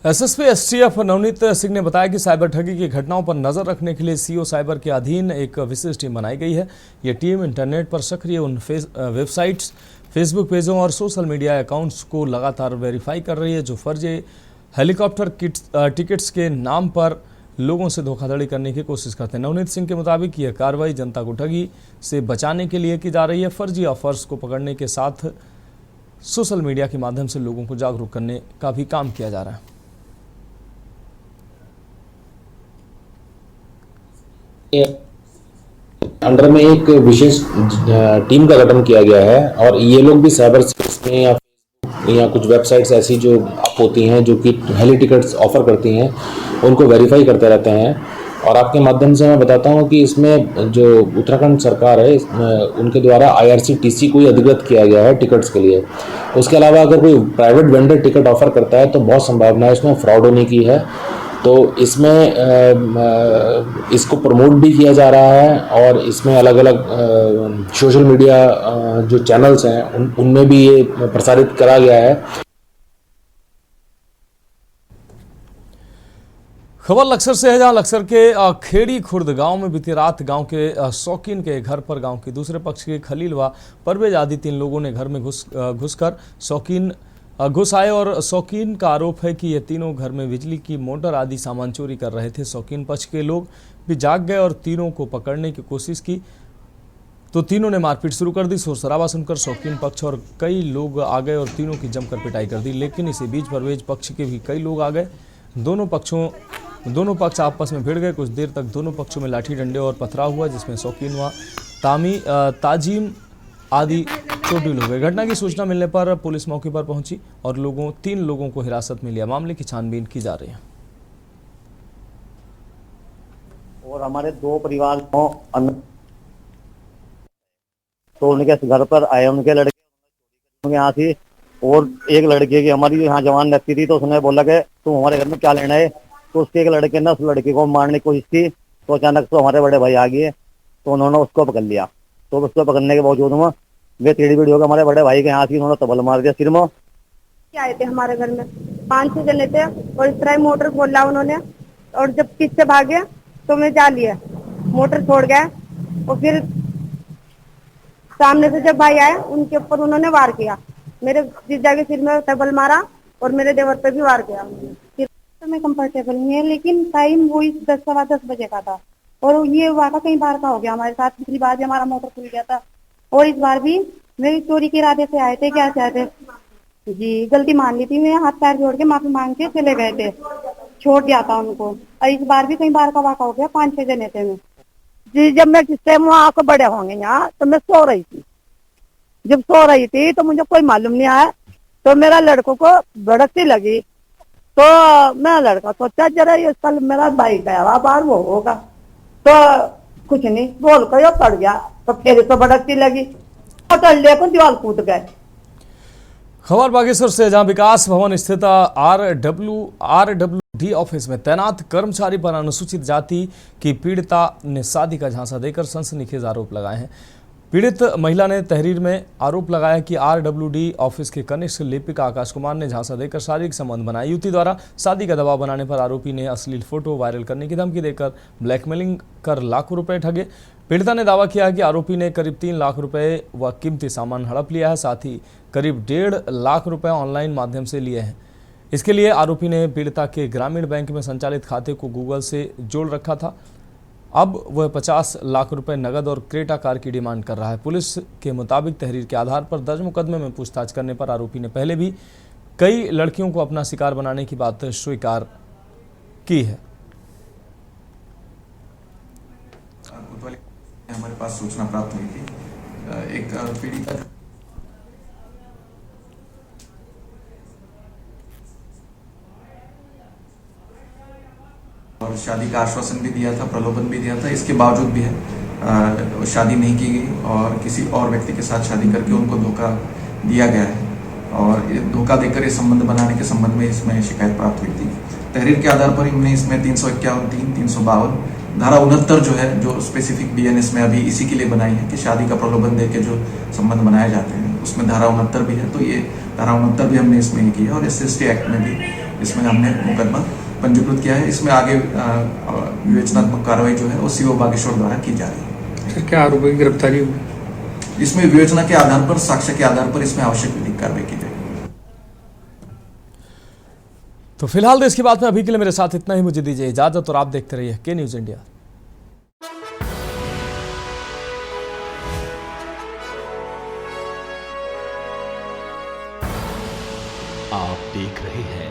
एसएसपी एसटीएफ नवनीत सिंह ने बताया कि साइबर ठगी की घटनाओं पर नजर रखने के लिए सीओ साइबर के अधीन एक विशेष टीम बनाई गई है। ये टीम इंटरनेट पर सक्रिय उन वेबसाइट्स, फेसबुक पेजों और सोशल मीडिया अकाउंट्स को लगातार वेरीफाई कर रही है जो फर्जी हेलीकॉप्टर टिकट्स के नाम पर लोगों से धोखाधड़ी करने की कोशिश करते हैं। नवनीत सिंह के मुताबिक यह कार्रवाई जनता को ठगी से बचाने के लिए की जा रही है। फर्जी ऑफर्स को पकड़ने के साथ सोशल मीडिया के माध्यम से लोगों को जागरूक करने का भी काम किया जा रहा है। अंडर में एक विशेष टीम का गठन किया गया है और ये लोग भी साइबर स्पेस में या कुछ वेबसाइट्स ऐसी जो आप होती हैं जो कि हेली टिकट्स ऑफर करती हैं, उनको वेरीफाई करते रहते हैं। और आपके माध्यम से मैं बताता हूं कि इसमें जो उत्तराखंड सरकार है उनके द्वारा IRCTC को ही अधिकृत किया गया है टिकट्स के लिए। उसके अलावा अगर कोई प्राइवेट वेंडर टिकट ऑफर करता है तो बहुत संभावना है इसमें फ्रॉड होने की है। तो इसमें इसको प्रमोट भी किया जा रहा है और इसमें अलग अलग सोशल मीडिया जो चैनल्स हैं उनमें भी ये प्रसारित करा गया है। खबर लक्सर से है, जहां लक्सर के खेड़ी खुर्द गांव में बीती रात गांव के शौकीन के घर पर गांव के दूसरे पक्ष के खलील व परवेज आदि 3 लोगों ने घर में घुसकर शौकीन घुस आए और शौकीन का आरोप है कि ये तीनों घर में बिजली की मोटर आदि सामान चोरी कर रहे थे। शौकीन पक्ष के लोग भी जाग गए और तीनों को पकड़ने की कोशिश की। तो तीनों ने मारपीट शुरू कर दी। शोर शराबा सुनकर शौकीन पक्ष और कई लोग आ गए और तीनों की जमकर पिटाई कर दी, लेकिन इसी बीच परवेज पक्ष के भी कई लोग आ गए। दोनों पक्ष आपस में भिड़ गए। कुछ देर तक दोनों पक्षों में लाठी डंडे और पथराव हुआ, जिसमें शौकीन व ताजीम आदि चोटिल हो गए। घटना की सूचना मिलने पर पुलिस मौके पर पहुंची और 3 लोगों को हिरासत में लिया। मामले की छानबीन की जा रही है। और हमारे 2 परिवार तो उनके घर पर आए, उनके लड़के यहाँ थी और एक लड़के की हमारी यहाँ जवान लगती थी, तो उसने बोला कि तुम हमारे घर में क्या लेना है। तो उसके एक लड़के ने उस लड़के को मारने की कोशिश की, तो अचानक तो हमारे बड़े भाई आ गए, तो उन्होंने उसको पकड़ लिया। तो उसको पकड़ने के बावजूद में वे टेढ़ी बेड़ी होकर हमारे बड़े भाई के यहाँ थी, उन्होंने तबल मार दिया सिर में। आए थे हमारे घर में 5-6 जने थे और इस तरह मोटर खोला उन्होंने, और जब पीछे भागे तो मैं जा लिया, मोटर छोड़ गया और फिर सामने से जब भाई आए उनके ऊपर उन्होंने वार किया। मेरे जीजा के सिर में तबल मारा और मेरे देवर पे भी वार किया। तो मैं कंफर्टेबल नहीं है, लेकिन टाइम वही 10-10 बजे का था और ये वाक़ा कई बार का हो गया हमारे साथ। पिछली बार भी हमारा मोटर खुल गया था और इस बार भी मेरी चोरी के इरादे से आए थे। क्या चाहते जी, गलती मान ली थी, मैं हाथ पैर जोड़ के माफी मांग के चले गए थे, छोड़ दिया था उनको। और इस बार भी कई बार का वाक़ा हो गया, 5-6 जने थे मैं जी। जब मैं जिस टाइम वहाँ आकर बड़े होंगे यहाँ, तो मैं सो रही थी। जब सो रही थी तो मुझे कोई मालूम नहीं आया, तो मेरा लड़कों को भड़कती लगी, तो मैं लड़का सोचा जरा ये कल मेरा भाई गया हुआ बाहर वो होगा, तो कुछ नहीं बोल कर पड़ गया, तो फिर तो भड़कती लगी, पकड़ लिया को दीवार कूद गए। खबर बागेश्वर से, जहां विकास भवन स्थित RWD ऑफिस में तैनात कर्मचारी पर अनुसूचित जाति की पीड़िता ने शादी का झांसा देकर सनसनीखेज आरोप लगाए हैं। पीड़ित महिला ने तहरीर में आरोप लगाया कि RWD ऑफिस के कनिष्ठ लिपिका आकाश कुमार ने झांसा देकर शारीरिक संबंध बनाए। युवती द्वारा शादी का दबाव बनाने पर आरोपी ने अश्लील फोटो वायरल करने की धमकी देकर ब्लैकमेलिंग कर लाखों रुपए ठगे। पीड़िता ने दावा किया कि आरोपी ने करीब 3 लाख रुपए व कीमती सामान हड़प लिया है, साथ ही करीब 1.5 लाख रुपए ऑनलाइन माध्यम से लिए हैं। इसके लिए आरोपी ने पीड़िता के ग्रामीण बैंक में संचालित खाते को गूगल से जोड़ रखा था। अब वह 50 लाख रुपए नगद और क्रेटा कार की डिमांड कर रहा है। पुलिस के मुताबिक तहरीर के आधार पर दर्ज मुकदमे में पूछताछ करने पर आरोपी ने पहले भी कई लड़कियों को अपना शिकार बनाने की बात स्वीकार की है। हमारे पास सूचना प्राप्त हुई थी, एक पीड़िता और शादी का आश्वासन भी दिया था, प्रलोभन भी दिया था। इसके बावजूद भी है शादी नहीं की गई और किसी और व्यक्ति के साथ शादी करके उनको धोखा दिया गया है, और धोखा देकर ये संबंध बनाने के संबंध में इसमें शिकायत प्राप्त हुई थी। तहरीर के आधार पर हमने इसमें 351, 352 धारा 69 जो है, जो स्पेसिफिक BNS में अभी इसी के लिए बनाई है कि शादी का प्रलोभन देकर जो संबंध बनाए जाते हैं, उसमें धारा 69 भी है। तो ये धारा 69 भी हमने इसमें की है और SC एक्ट में भी इसमें हमने मुकदमा पंजीकृत किया है। इसमें आगे विवेचनात्मक कार्रवाई जो है वो CO बागेश्वर द्वारा की जा रही है। सर, क्या आरोपी की गिरफ्तारी हुई? इसमें विवेचना के आधार पर, साक्ष्य के आधार पर इसमें आवश्यक विधिक कार्रवाई की जाएगी। तो फिलहाल देश की बात में अभी के लिए मेरे साथ इतना ही। मुझे दीजिए इजाजत और आप देखते रहिए के न्यूज इंडिया। आप देख रहे हैं